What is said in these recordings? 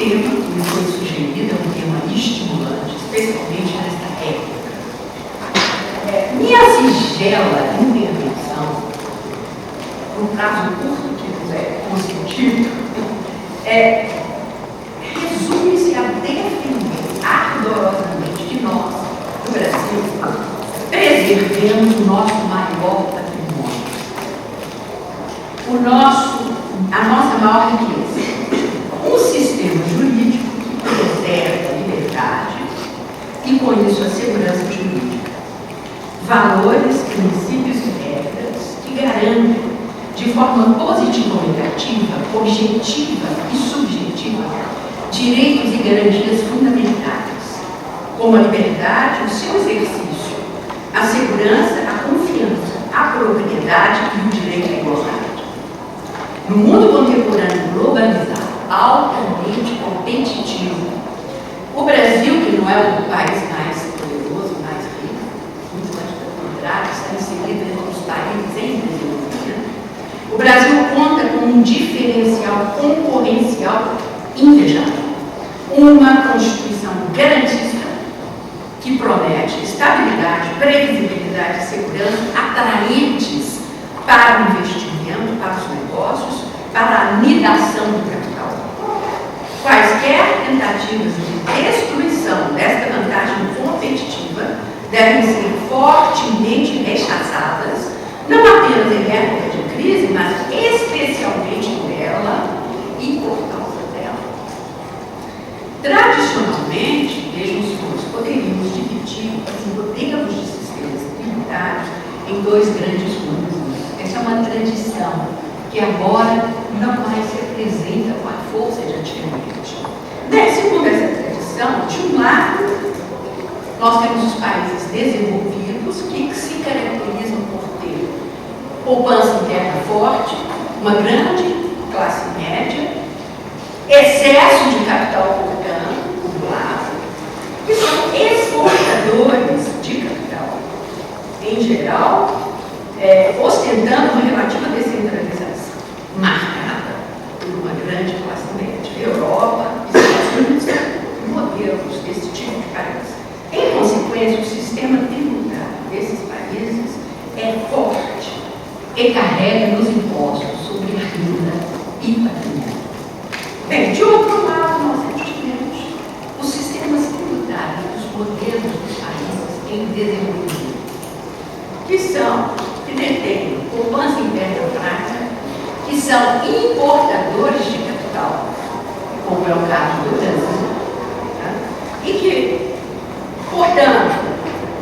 tema que me foi sugerido é um tema estimulante, especialmente nesta época. Minha singela intervenção, no prazo curto que puder consentir, resume-se a defender ardorosamente que nós, no Brasil, preservemos o nosso maior patrimônio, a nossa maior riqueza, um sistema jurídico que preserva a liberdade e, com isso, a segurança jurídica, valores, princípios e regras que garantem, de forma positiva ou negativa, objetiva e subjetiva, direitos e garantias fundamentais, como a liberdade, o seu exercício, a segurança, a confiança, a propriedade e o direito à igualdade. No mundo contemporâneo globalizado, altamente competitivo, o Brasil, que não é o país mais poderoso, mais rico, muito mais pelo contrário, está inserido entre os países em desenvolvimento, o Brasil conta com um diferencial concorrencial invejável, uma Constituição garantista que promete estabilidade, previsibilidade e segurança atraentes para o investimento, para os negócios, para a anidação do capital. Quaisquer tentativas de destruição desta vantagem competitiva devem ser fortemente rechaçadas, não apenas em época de crise, mas especialmente nela e por causa dela. Tradicionalmente, vejam os senhores, poderíamos dividir os modelos de sistemas tributários em dois grandes grupos. Essa é uma tradição que agora não mais se apresenta com a força de antigamente. Segundo essa tradição, de um lado, nós temos os países desenvolvidos que se caracterizam por ter poupança interna forte, uma grande classe média, excesso de capital acumulado, que são exportadores de capital, em geral, ostentando uma relativa descentralização, marcada por uma grande classe média. Europa, Estados Unidos, modelos desse tipo de país. Em consequência, o sistema tributário desses países é forte e carrega nos impostos sobre a renda e patrimônio. Bem, de outro lado, nós temos os sistemas tributários dos modelos dos países em desenvolvimento, que detêm poupança interna fraca, que são importadores de capital, como é o caso do Brasil, e que, portanto,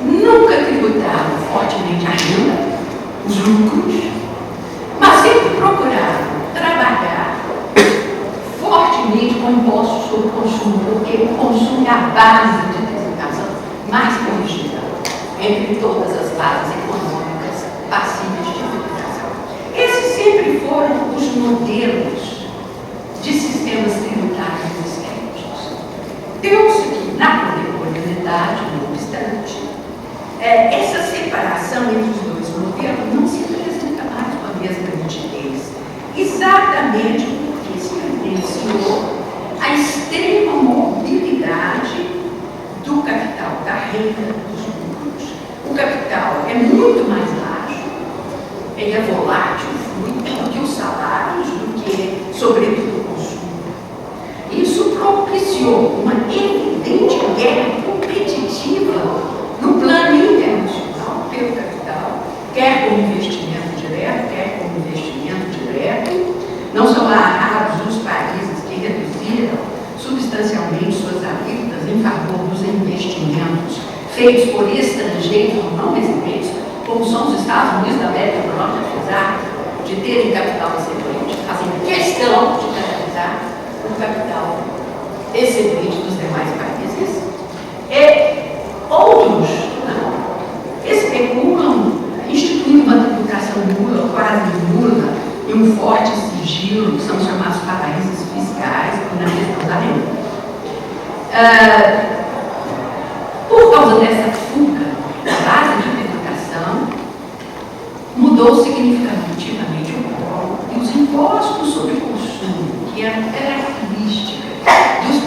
nunca tributaram fortemente a renda, os lucros, mas sempre procuraram trabalhar fortemente com impostos sobre o consumo, porque o consumo é a base de tributação mais corrigida entre todas as bases econômicas passíveis de tributação. Esses sempre foram os modelos de sistemas tributários existentes. Deu-se que, na contemporaneidade, não obstante, essa separação entre os dois modelos não se apresenta mais com a mesma nitidez, exatamente porque se evidenciou a extrema mobilidade do capital, da renda, dos lucros. O capital é muito mais ágil, ele é volátil, fluido, do que os salários, do que, sobretudo, o consumo. Isso propiciou uma evidente guerra competitiva no plano internacional pelo capital, quer como investimento direto, quer como investimento direto. Não são raros os países que reduziram substancialmente suas alíquotas em favor dos investimentos feitos por estrangeiros ou não residentes, como são os Estados Unidos da América do Norte, apesar de terem capital excedente, fazem questão de canalizar o capital excedente dos demais países. Outros especulam instituindo uma tributação nula, quase nula, e um forte sigilo, que são chamados paraísos fiscais, na questão da renda. Por causa dessa fuga da base de tributação, mudou significativamente o polo e os impostos sobre o consumo, que eram características dos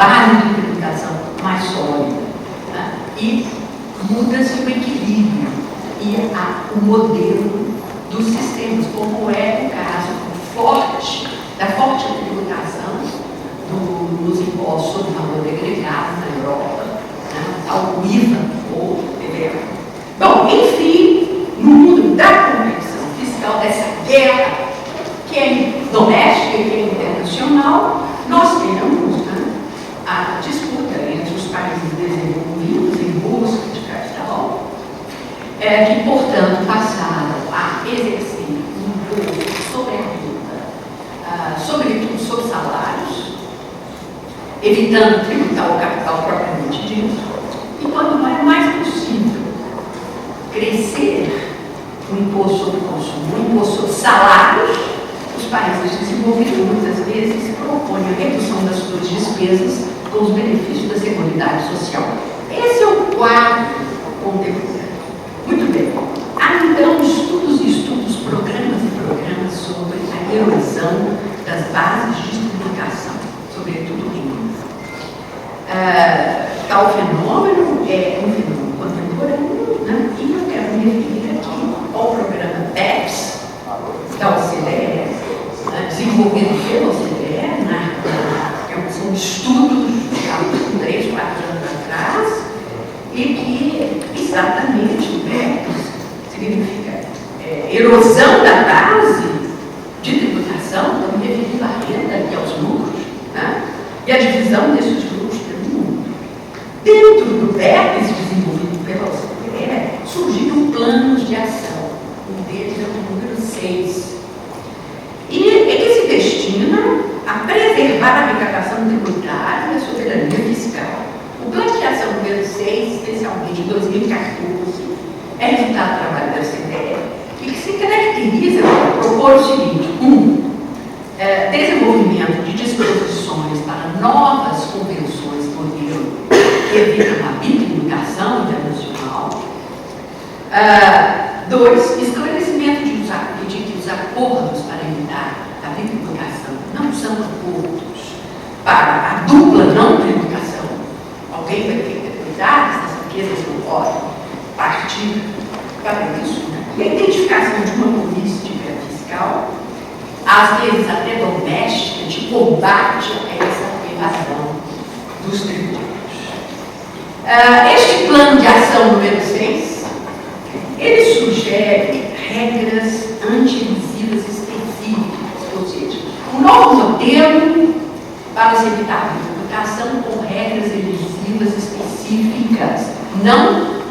base de tributação mais sólida, né? E muda-se o equilíbrio e o modelo dos sistemas, como é o caso da forte tributação dos impostos sobre valor agregado na Europa, né? Ao IVA ou TVA. Bom, enfim, no mundo da competição fiscal, dessa guerra que é doméstica e que é internacional, nós temos, né, a disputa entre os países desenvolvidos em busca de capital, que, portanto, passaram a exercer um imposto sobre a renda, sobretudo sobre salários, evitando tributar o capital propriamente dito, e quando não é mais possível crescer o imposto sobre o consumo, o imposto sobre salários, os países desenvolvidos muitas vezes propõem a redução das suas despesas com os benefícios da Seguridade Social. Esse é o quadro contemporâneo. Muito bem. Há então estudos, programas e programas sobre a erosão das bases de tributação, sobretudo renda. Tal fenômeno é um fenômeno contemporâneo, né? E eu quero me referir aqui ao programa BEPS da OCDE, desenvolvido pela OCDE, são estudos de 3, 4 anos atrás, e que exatamente o BEPS significa erosão da base de tributação, então me referindo à renda e aos lucros, né? E a divisão desses lucros pelo mundo. Dentro do BEPS desenvolvido pela OCDE, surgiram planos de ação. Um deles é o número 6. E que se destina a preservar a arrecadação tributária e a soberania fiscal. O plano de ação número 6, especialmente em 2014, é resultado do trabalho da OCDE e que se caracteriza por propor o seguinte: desenvolvimento de disposições para novas convenções modelo que evitam a bitributação internacional. 2, esclarecimento de que os acordos para evitar a bitributação não são acordos para a dupla não tributação. Alguém vai ter que cuidar dessas riquezas não podem partir para isso, né? E a identificação de uma política fiscal, às vezes até doméstica, de combate a essa evasão dos tributos. Este plano de ação número 6, ele sugere regras anti-elusivas específicas, ou seja, um novo modelo para se evitar a tributação com regras elusivas específicas, não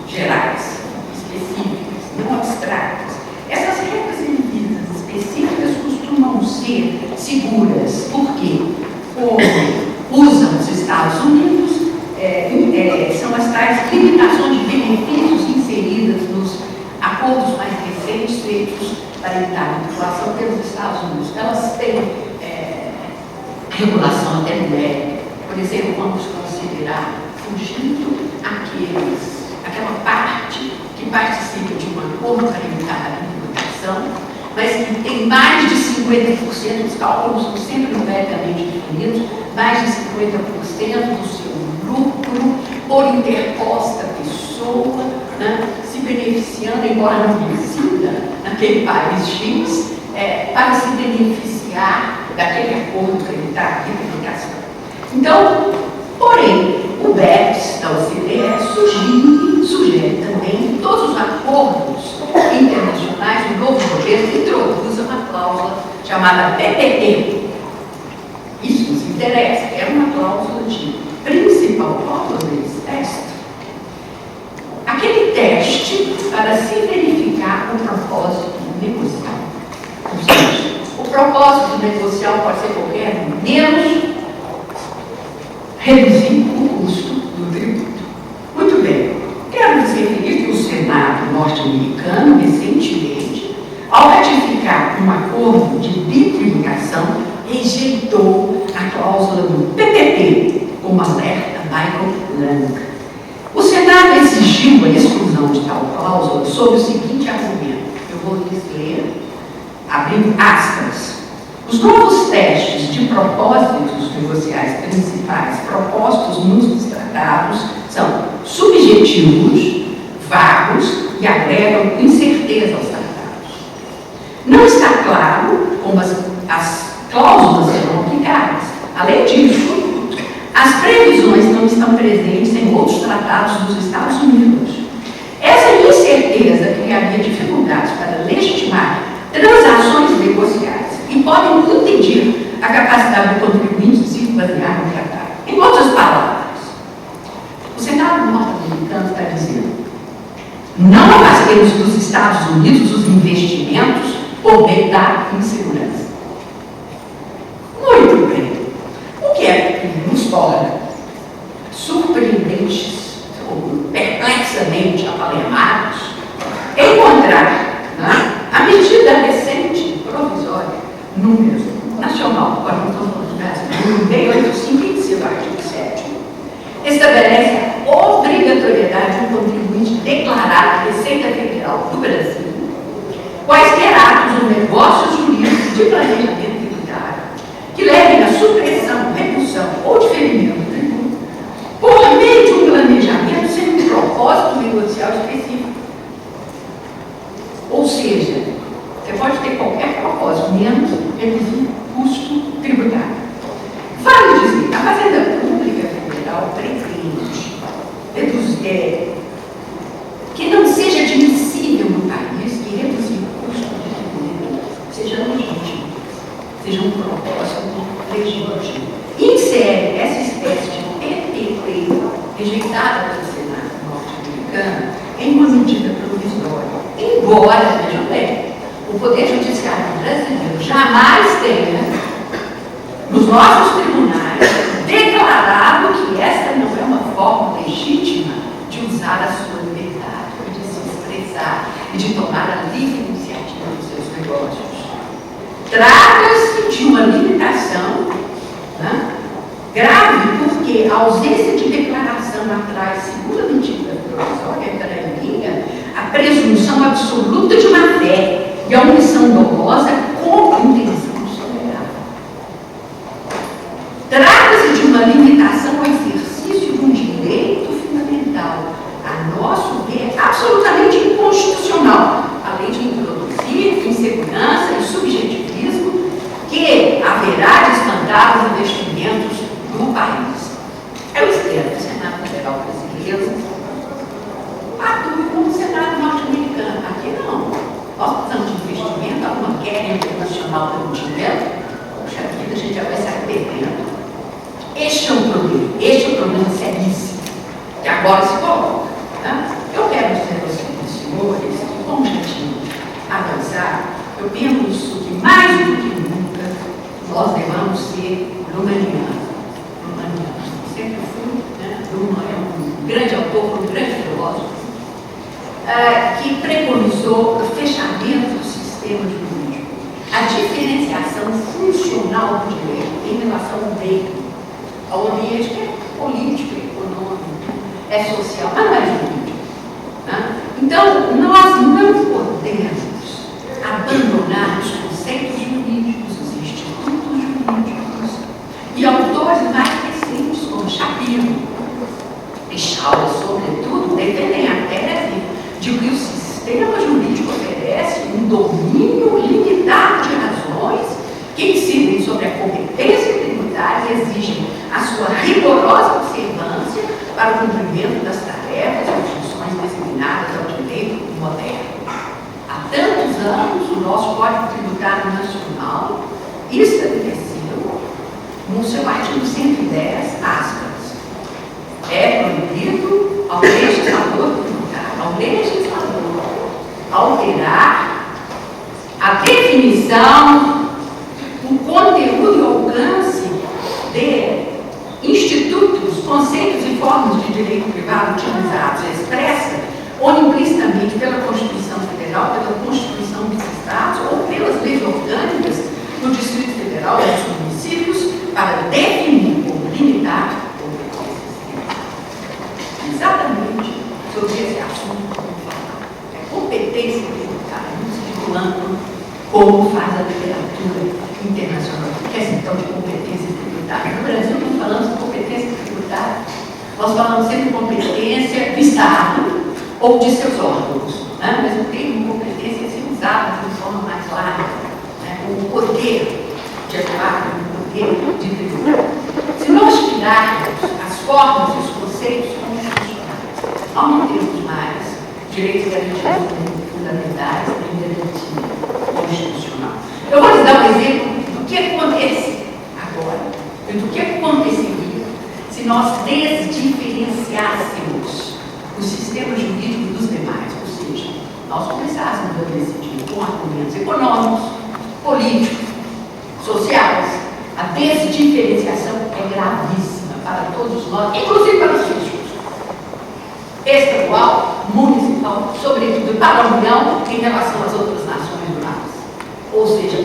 gerais, específicas, não abstratas. Essas regras elusivas específicas costumam ser seguras, porque, como usam os Estados Unidos, são as tais limitações de benefícios inseridas nos acordos mais recentes feitos para evitar a manipulação pelos Estados Unidos. Elas têm regulação até numérica. Por exemplo, vamos considerar fugindo aquela parte que participa de um acordo para evitar a tributação, mas que tem mais de 50%, os cálculos são sempre numericamente definidos, mais de 50% do seu lucro por interposta pessoa, né, se beneficiando, embora não resida naquele país X, para se beneficiar daquele acordo para evitar a tributação. Então, porém, o BEPS da OCDE sugere também que todos os acordos internacionais do novo governo introduzam uma cláusula chamada PPT. Isso nos interessa, é uma cláusula de principal purpose test. Aquele teste para se verificar o propósito negocial. Ou seja, o propósito negocial pode ser qualquer um, menos reduzir o custo do tributo. Muito bem, quero nos referir que o Senado norte-americano, recentemente, ao ratificar um acordo de bitributação, rejeitou a cláusula do PPT, como alerta Michael Lang. O Senado exigiu a exclusão de tal cláusula sob o seguinte argumento. Eu vou lhes ler, abrindo aspas. Os novos testes de propósitos negociais principais propostos nos tratados são subjetivos, vagos e agregam incerteza aos tratados. Não está claro como as cláusulas serão aplicadas. Além disso, as previsões não estão presentes em outros tratados dos Estados Unidos. Essa incerteza criaria dificuldades para legitimar transações negociais e podem impedir a capacidade do contribuinte de se basear no tratado. Em outras palavras, o Senado norte-americano está dizendo: não afastemos dos Estados Unidos os investimentos por meio da insegurança. Muito bem. O que é que nos torna surpreendentes ou perplexamente apalermados é encontrar, né, a medida recente, provisória, número nacional, agora não estamos falando de Brasil, número 685, seu artigo 7º, estabelece a obrigatoriedade do contribuinte declarar a Receita Federal do Brasil quaisquer atos ou negócios jurídicos de planejamento tributário que levem à supressão, redução ou diferimento do tributo por meio de um planejamento sem um propósito negocial específico. Ou seja, você pode ter qualquer propósito, menos reduzir custo tributário. Vale dizer, a Fazenda Pública Federal pretende reduzir, que não seja admissível no país que reduzir o custo de tributo seja legítimo, seja um propósito legítimo. Insere essa espécie de PPP rejeitada pelo Senado norte-americano em uma medida provisória. Embora, vejam bem, o Poder Judiciário brasileiro jamais tenha, nos nossos tribunais, declarado que esta não é uma forma legítima de usar a sua liberdade, de se expressar e de tomar a livre iniciativa dos seus negócios. Trata-se de uma limitação, né, grave, porque a ausência de declaração atrai, segundo a medida provisória, traria a presunção absoluta de má fé e a omissão dolosa com intenção tolerável. Trata-se de uma limitação ao exercício de um direito fundamental, a nosso ver, absolutamente inconstitucional, além de introduzir insegurança e subjetivismo que haverá de espantar os investimentos do país. Eu espero que o Senado Federal brasileiro atue como o Senado norte-americano. Aqui não. Nós precisamos de investimento, alguma guerra internacional pelo dinheiro. Poxa vida, a gente já vai sair perdendo. Este é um problema seríssimo, que agora se coloca. Tá? Eu quero dizer aos senhores que, como já tinha avançado, eu penso que mais do que nunca nós devemos ser lumanianos. Sempre fui, né? Luhmann é um grande autor, um grande filósofo, que preconizou o fechamento do sistema jurídico, a diferenciação funcional do direito em relação ao meio, ao ambiente que é político, é econômico, é social, mas não é jurídico. Né? Então, nós não podemos abandonar os conceitos jurídicos, os institutos jurídicos e autores mais recentes, como Shapiro e Shaw, sobretudo, defendem a tese de que o sistema jurídico oferece um domínio limitado de razões que incidem sobre a competência tributária e exigem a sua rigorosa observância para o cumprimento das tarefas e funções designadas ao direito moderno. Há tantos anos, o nosso Código Tributário Nacional estabeleceu, no seu artigo 110, aspas, é proibido ao legislador alterar a definição, o conteúdo e alcance de institutos, conceitos e formas de direito privado utilizados expressa ou implicitamente pela Constituição Federal, pela Constituição dos Estados ou pelas leis orgânicas do Distrito Federal e dos municípios para definir ou limitar exatamente sobre esse assunto que eu vou falar. É competência tributária, no sentido amplo, como faz a literatura internacional. Nós falamos sempre de competência do Estado ou de seus órgãos, né? Mas o termo competência é sempre usado de forma mais larga, né? O poder de atuar, o poder de tributar. Se nós tirarmos as formas e os conceitos constitucionais, ao não termos mais direitos garantidos fundamentais e garantia constitucional. Eu vou lhes dar um exemplo do que acontece agora e do que aconteceria se nós desdiferenciássemos o sistema jurídico dos demais, ou seja, nós começássemos a decidir com argumentos econômicos, políticos, sociais. A desdiferenciação é gravíssima para todos nós, inclusive para os físicos. Estadual, municipal, sobretudo para a União em relação às outras nações rurais. Ou seja,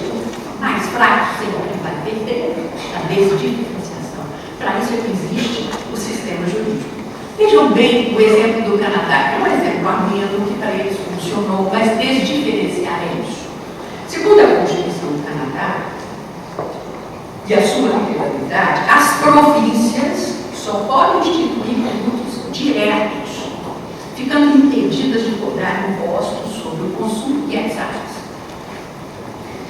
mais fracos sempre vai perder a desdiferenciação. Para isso é que existe o sistema jurídico. Vejam bem o exemplo do Canadá, que é um exemplo ameno que para eles funcionou, mas desdiferenciar é isso. Segundo a Constituição do Canadá e a sua legalidade, as províncias só podem instituir tributos diretos, ficando impedidas de cobrar impostos sobre o consumo e as artes.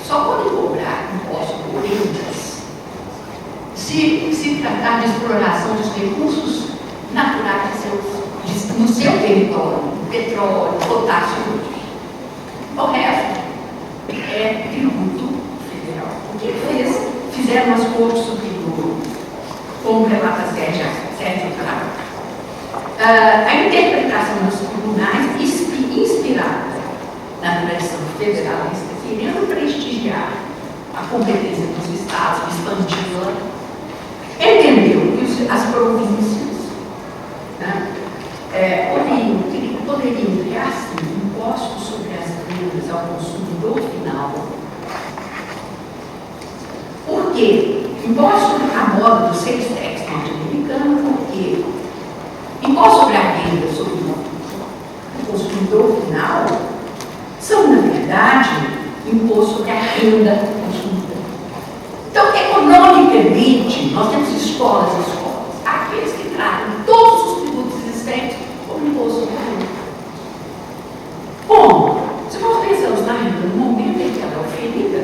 Só podem cobrar impostos por rendas se tratar de exploração dos recursos naturais no seu território, petróleo, potássio. O resto é tributo federal. O que fizeram as Cortes Superiores, como relata Sérgio Cravo? A interpretação dos tribunais inspirada na tradição federalista, querendo prestigiar a competência dos estados, expandi-la, entendeu que as províncias, né, poderiam criar assim, impostos sobre as rendas ao consumidor final. Por quê? Imposto à moda do sales tax norte-americano, porque imposto sobre a renda sobre o consumidor final são, na verdade, imposto sobre a renda consumida. Então, economicamente, nós temos escolas e escolas, aqueles que tratam todos os tributos existentes como imposto sobre a renda. Bom, se nós pensamos na renda no momento em que ela é oferida,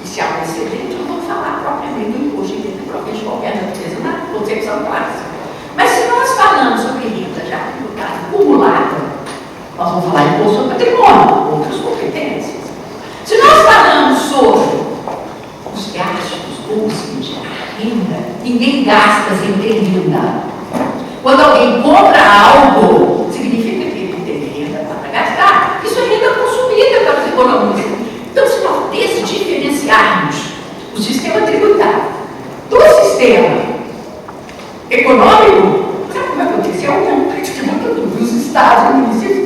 e se há um excedente, eu vou falar propriamente do imposto de renda própria de qualquer natureza na concepção clássica. Mas se nós falamos sobre renda já acumulada, nós vamos falar de imposto sobre patrimônio, outras competências. Se nós falamos sobre os gastos, ou seja, a renda, ninguém gasta sem ter renda. Quando alguém compra algo, significa que ele tem renda para gastar. Isso é renda consumida para os economistas. Então, se nós desdiferenciarmos o sistema tributário do sistema econômico, sabe o que vai acontecer? É um tributo dos estados e municípios.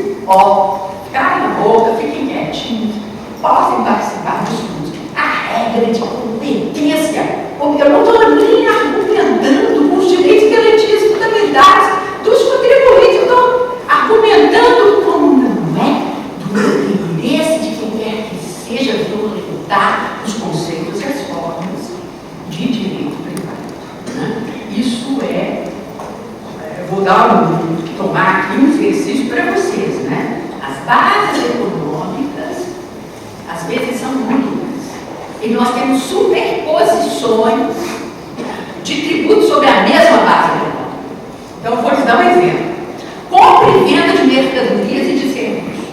Calem a boca, fiquem quietinhos, possam participar dos estudos. A regra de competência, porque eu não estou nem argumentando com os direitos e garantias fundamentais dos contribuintes, eu estou argumentando como não é do interesse de quem quer que seja violentar os conceitos e as formas de direito privado. Né? Isso vou tomar aqui um exercício para vocês, né? As bases econômicas, às vezes, são únicas. E nós temos superposições de tributos sobre a mesma base econômica. Então, eu vou lhes dar um exemplo. Compra e venda de mercadorias e de serviços.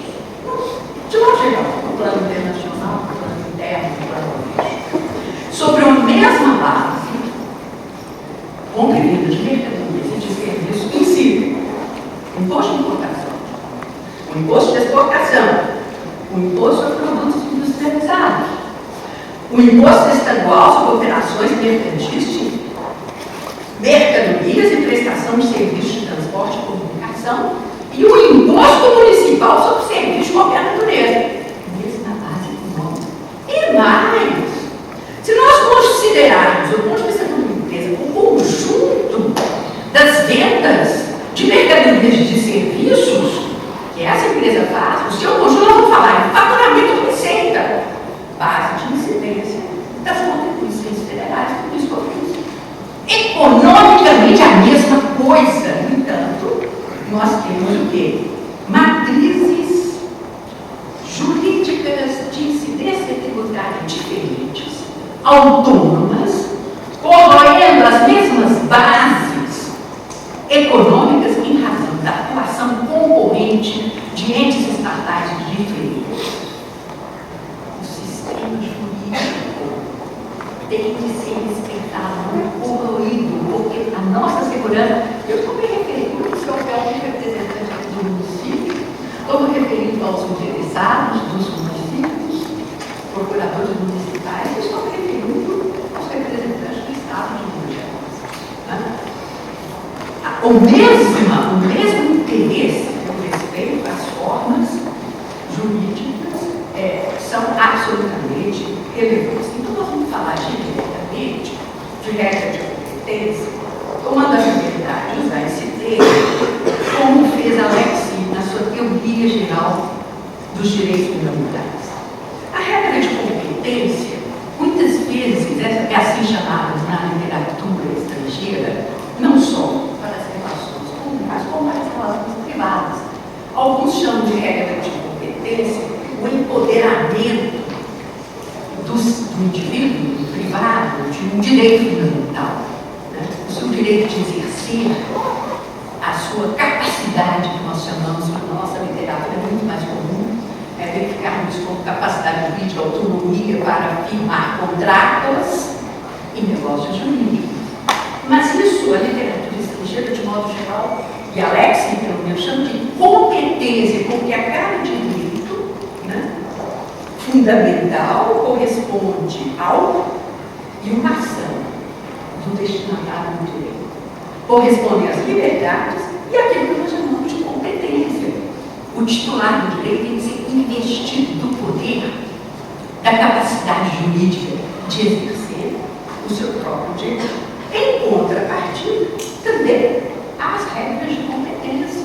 De modo geral, no plano internacional, no plano interno, no plano doméstico. Sobre a mesma base, compra e venda de mercadorias e de serviços incide o imposto de importação, o imposto de exportação, o imposto a produtos industrializados, o imposto estadual sobre operações mercantis, mercadorias e prestação de serviços de transporte e comunicação, e o imposto municipal sobre serviços de qualquer natureza, mesmo na base econômica. E mais, se nós considerarmos, do ponto de vista de uma empresa, o conjunto das vendas de mercadorias e de serviços que essa empresa faz, o seu conjunto, nós vamos falar em faturamento de receita, base de incidência das contribuições federais, tudo isso que eu fiz. Economicamente a mesma coisa. quê? Matrizes jurídicas de incidência tributária diferentes, autônomas, corroendo as mesmas bases econômicas em razão da atuação concorrente de entes estatais diferentes. O sistema jurídico tem de ser respeitado, não corroído, porque a nossa segurança, eu estou me referindo ao seu papel de representante do município, estou me referindo aos interessados dos municípios, procuradores municipais, estou me referindo aos representantes do Estado de Minas Gerais. O mesmo interesse com respeito às formas jurídicas são absolutamente relevantes. Então, nós vamos falar diretamente de regra de competência, tomando a liberdade de usar esse termo, como fez Alexis na sua teoria geral dos direitos fundamentais. A regra de competência, muitas vezes, é assim chamada na literatura estrangeira, não só para as relações públicas, como para as relações privadas. Alguns chamam de regra de competência o empoderamento do indivíduo privado de um direito fundamental, né? O seu direito de exercer a sua capacidade, que nós chamamos na nossa literatura, é muito mais comum, verificarmos como capacidade jurídica, autonomia para firmar contratos e negócios jurídicos. Mas isso, a literatura estrangeira, de modo geral, e Alexis, pelo menos, chama de competência, porque a cada direito, né, fundamental corresponde ao e uma ação do destinatário do direito. Corresponde às liberdades e àquilo que nós chamamos de competência. O titular do direito tem que ser investido do poder, da capacidade jurídica de exercer o seu próprio direito. Em contrapartida, também as regras de competência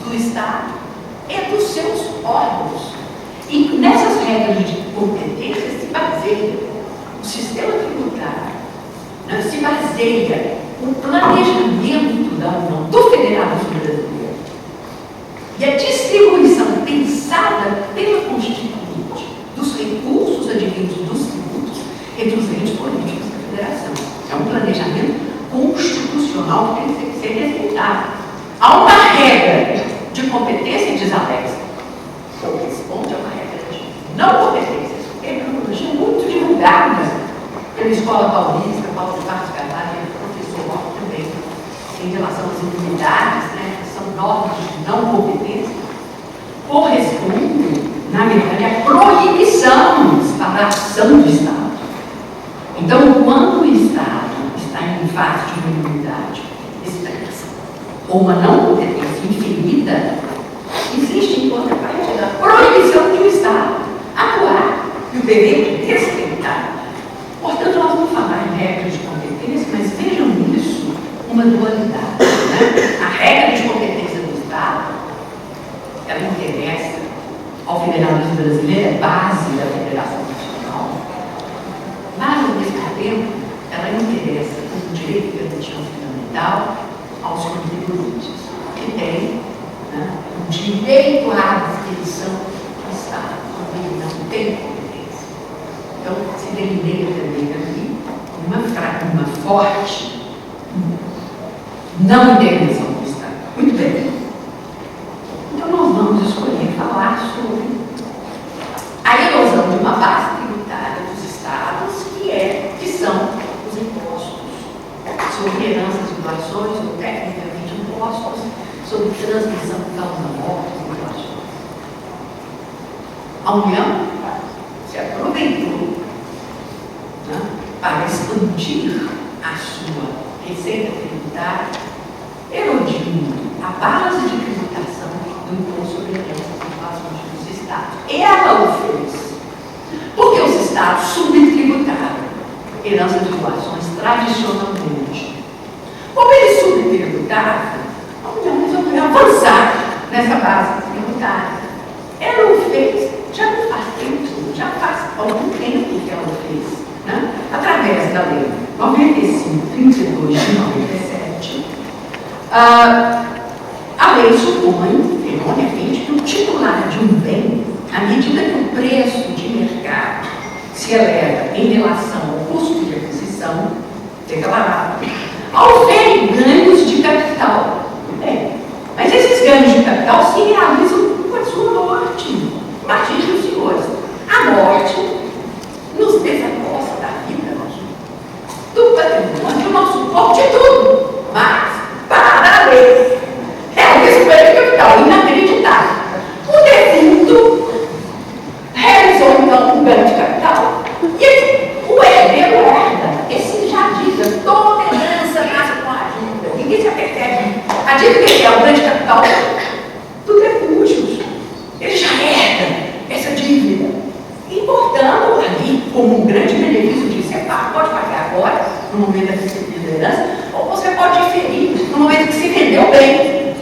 do Estado e dos seus órgãos. E nessas regras de competência se baseia o sistema tributário, né? Se baseia o planejamento da União, do federalismo brasileiro. E a distribuição pensada pela Constituinte dos recursos advindos dos tributos entre os entes políticos da federação. É um planejamento constitucional que tem que ser respeitado. Há uma regra de competência, diz Alex, corresponde a uma regra de não competência. É uma metodologia muito divulgada pela Escola Paulista, Paulo de Barros Carvalho, e o professor Lopes também, em relação às imunidades, né, que são normas de não competência, corresponde, na verdade, à proibição para a ação do Estado. Então, quando o Estado está em fase de uma imunidade expressa ou uma não competência inferida, existe em contrapartida a proibição de o Estado atuar e o dever de respeitar. Portanto, nós vamos falar em regras de competência, mas vejam nisso uma dualidade. Né? A regra de competência do Estado, ela interessa ao federalismo brasileiro, é base da Federação Nacional, mas, ao mesmo tempo, ela interessa o direito de garantia fundamental aos contribuintes, que têm, né, o direito à distinção do Estado, quando ele não tem competência. Então, se delineia também aqui uma forte não intervenção do Estado. Muito bem. Então, nós vamos escolher falar sobre a erosão de uma base tributária dos Estados, que são os impostos sobre heranças e doações, ou tecnicamente impostos sobre transmissão de causa-mortes e doações. A União se aproveitou, né, para expandir a sua receita tributária, erodindo a base de tributação do imposto sobre heranças e doações dos Estados. Ela o fez porque os Estados subtributaram heranças e doações tradicionalmente. Como eles subtributaram, a União resolveu avançar nessa base tributária. Ela o fez, já não faz tempo, já faz algum tempo que ela o fez, né? Através da lei 95/32 de 97. A lei supõe, erroneamente, que o titular de um bem, à medida que o preço de mercado se eleva em relação ao custo de aquisição, declarado, ofere ganhos de capital. Bem, mas esses ganhos de capital se realizam com a sua morte. Imagine os senhores. A morte nos desacosta da vida, do patrimônio, do nosso corpo, de tudo. Mas, para a lei, realiza o ganho de capital inacreditável. O defunto realizou, então, um ganho de capital. E o herdeiro herda. Esse já diz, toda herança nasce com a dívida. Ninguém se apercebe. A dívida que é o grande capital do refúgio. Ele já herda essa dívida. E, portanto, ali, como um grande benefício disso, você pode pagar agora, no momento da recebida da herança, ou você pode diferir no momento que se vendeu bem.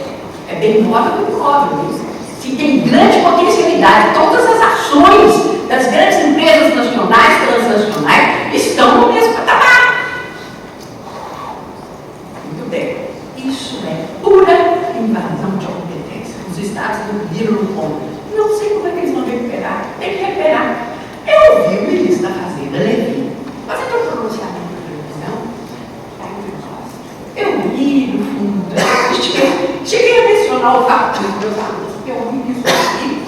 É bem imóvel do imóvel. Se tem grande potencialidade, todas as ações das grandes empresas nacionais, transnacionais, estão no mesmo patamar. Muito bem. Isso é pura invasão de competência. Os estados não viram no ponto. Não sei como é que eles vão recuperar. Tem que recuperar. Eu ouvi o ministro da Fazenda, Levi, fazendo um pronunciamento na televisão. Eu li no fundo. Cheguei a mencionar o fato dos meus alunos, porque eu ouvi isso aqui.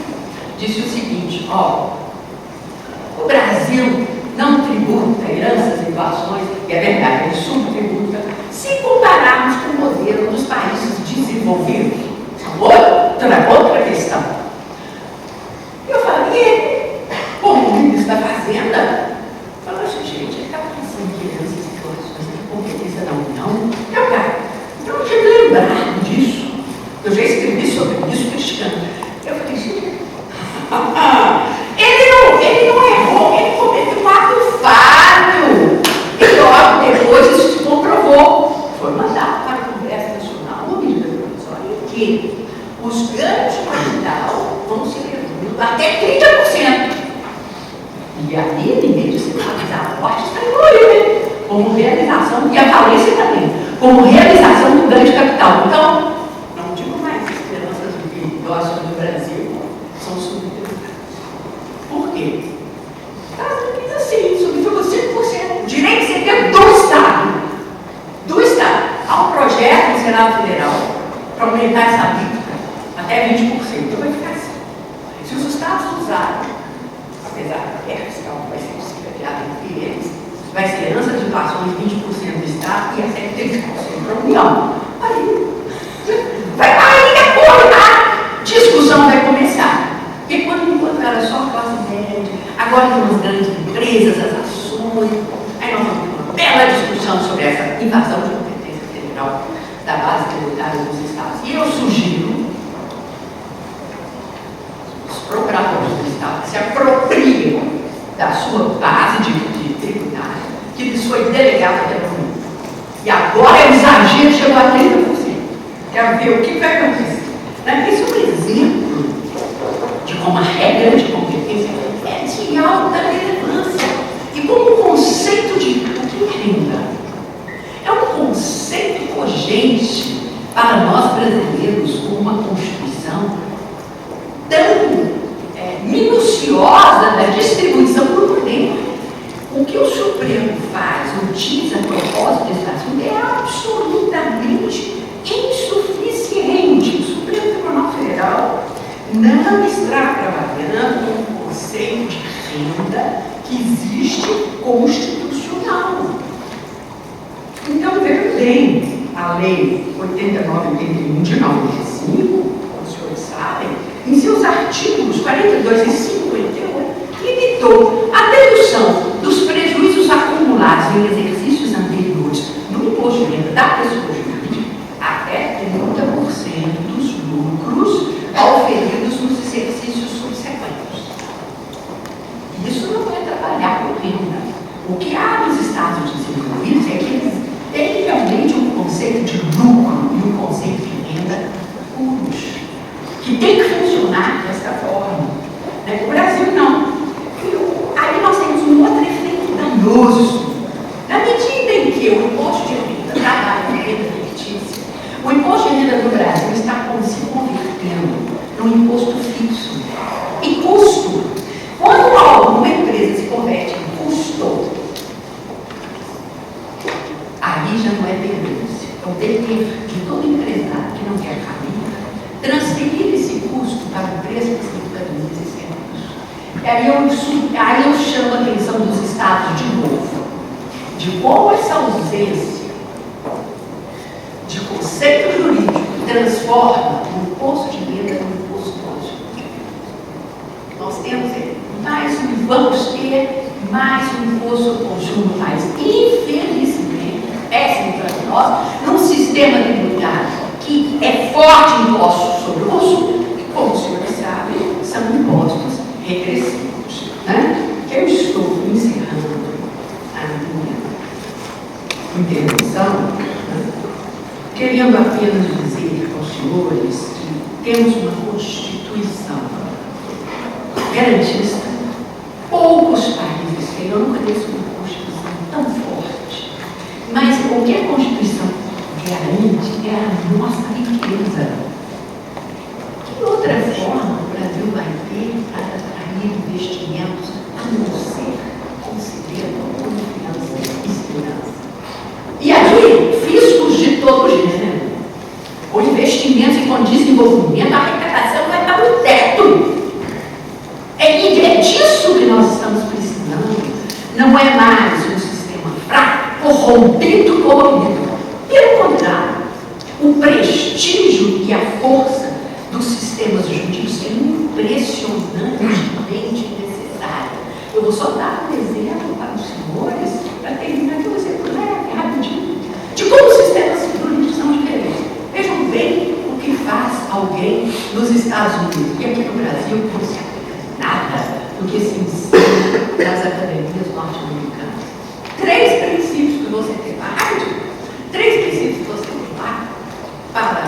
Disse o seguinte: o Brasil não tributa heranças e doações, e é verdade, ele subtributa, se compararmos com o modelo dos países desenvolvidos. Outra questão. Eu falei, como ministro da Fazenda, falou assim, gente, ele está pensando que heranças e doações de competência da União. Eu não tinha lembrado disso. Eu já escrevi sobre isso, cristiano. Eu falei, gente, ele não errou, ele cometeu um ato falho. E logo depois isso se comprovou. Foi mandado para o Congresso Nacional uma medida provisória em que os ganhos de capital vão ser reduzidos até 30%. E aí ninguém disse que a morte está incluída, como realização, e a falência também, como realização do ganho de capital. Então, não digo mais que as esperanças de doações do Brasil são subtributadas. Por quê? Diz assim, subtributa 5%. Direito de ser do Estado. Do Estado. Há um projeto no Senado Federal para aumentar essa alíquota até 20%. Então vai ficar assim. Se os Estados usarem, apesar da guerra fiscal que vai ser possível criada entre eles, vai ser herança de doações 20% do Estado e até 30% para a União. Aí a discussão vai começar. Porque enquanto era só a classe média, agora tem umas grandes empresas, as ações, aí nós vamos ter uma bela discussão sobre essa invasão de competência federal da base tributária dos Estados. E eu sugiro os procuradores do Estado que se apropriem da sua base de tributária, que lhes foi delegada pela União. E agora o exagero chegou a 30%. Quero ver o que vai acontecer. Isso é um exemplo de como a regra de competência é de alta relevância. E como o conceito de renda é um conceito cogente para nós brasileiros, com uma Constituição tão minuciosa da distribuição do tempo. O que o Supremo faz, ou diz a propósito desse assunto, é absolutamente insuficiente. O Supremo Tribunal Federal não está trabalhando com o conceito de renda que existe constitucional. Então, veja bem, a Lei 89/81 de 95, como os senhores sabem, em seus artigos 42 e 58, limitou a dedução dos prejuízos acumulados em exercícios anteriores no imposto de renda da pessoa jurídica até 30% dos lucros auferidos nos exercícios subsequentes. Isso não é trabalhar com renda. O que há nos Estados desenvolvidos é que eles têm realmente um conceito de lucro e um conceito de renda puros, que tem que funcionar dessa forma. O Brasil não. Aí nós temos um outro efeito danoso. Na medida em que o imposto de renda trabalha com renda fictícia, o imposto de renda do Brasil está considerado transferir esse custo para o preço das mercadorias e serviços. Aí eu chamo a atenção dos estados de novo, de como essa ausência de conceito jurídico transforma o imposto de renda no imposto conjunto. Nós temos vamos ter mais um imposto conjunto, mas infelizmente, péssimo para nós, num sistema tributário que é forte em impostos sobre o consumo, que, como os senhores sabem, são impostos regressivos. Né? Eu estou encerrando a minha intervenção, né? Querendo apenas dizer aos senhores que temos uma Constituição garantista. Poucos países têm, eu nunca conheço uma Constituição tão forte. Mas o que a Constituição garante é a nossa riqueza. Que outra forma o Brasil vai ter para atrair investimentos a não ser considerando confiança e segurança? E aqui, fiscos de todo gênero, com investimentos e com desenvolvimento, a arrecadação vai para o teto. É disso que nós estamos precisando. Não é mais um sistema fraco, corrompido, corrompido. Pelo contrário, o prestígio e a força dos sistemas jurídicos é impressionantemente necessário. Eu vou só dar um exemplo para os senhores, para terminar aqui um exemplo rapidinho, de como os sistemas jurídicos são diferentes. Vejam bem o que faz alguém nos Estados Unidos e aqui no Brasil não se aplica nada do que se ensina nas academias norte-americanas. 3 princípios que você tem lá, 3 princípios que você tem lá para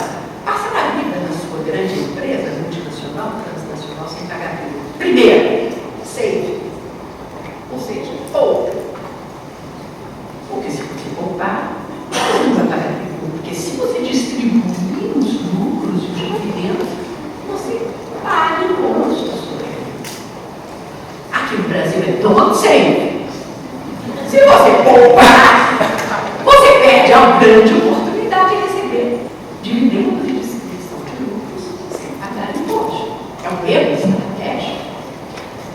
passar a vida na sua grande empresa, multinacional, transnacional, sem pagar tributo. Primeiro, save. Ou seja, poupa. Porque se você poupar, você não vai pagar tributo. Porque se você distribuir os lucros e os dividendos, você paga imposto da sua renda. Aqui no Brasil é don't save. Se você poupar, você perde a grande oportunidade de receber dividendos e distribuição de lucros sem pagar imposto. É um erro estratégico.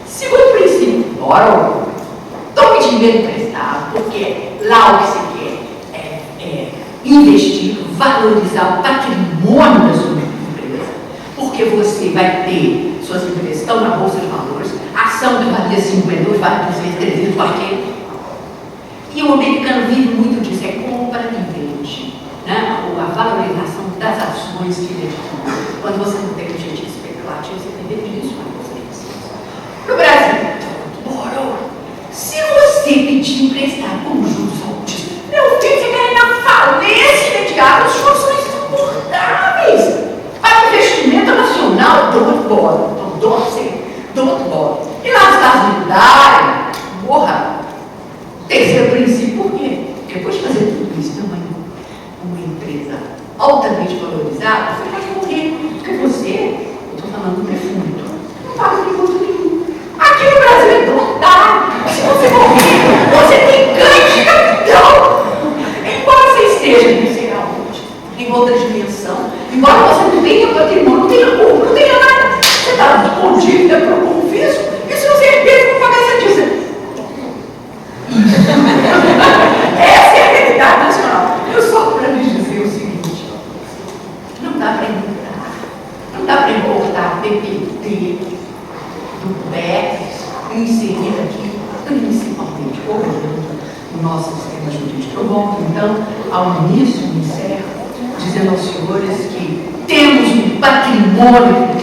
Segundo princípio, borrow. Tome dinheiro emprestado, porque lá o que se quer é investir, valorizar o patrimônio da sua empresa, porque você vai ter suas empresas estão na Bolsa de Valores, a ação que valia 50, vale 200, 300, 400. E o americano vive muito disso, é compra e vende, né? A valorização das ações que ele adquire. Quando você não tem um objetivo especulativo, você tem disso, mas você no Brasil, borrow. Se você pedir emprestado com juros altos, meu filho fica na falência imediata, os juros são insuportáveis. Para investimento nacional, don't borrow, don't borrow. E lá nos Estados Unidos, morra. Terceiro princípio, por quê? Porque depois de fazer tudo isso, ter uma empresa altamente valorizada, você pode morrer. Porque você, eu estou falando do defunto, não paga tributo nenhum. Aqui no Brasil é voltar. Se você morrer, você tem ganho de capital. Embora você esteja em outra dimensão, embora você não tenha patrimônio, não tenha corpo, não tenha nada, você está com dívida com o fisco, e se você perder, não pagar essa dívida. Essa é a realidade nacional. Eu só para lhes dizer o seguinte: não dá para entrar, não dá para importar PPT do BEPS e inserir aqui, principalmente o nosso sistema jurídico. Eu volto então ao início, me encerro, dizendo aos senhores que temos um patrimônio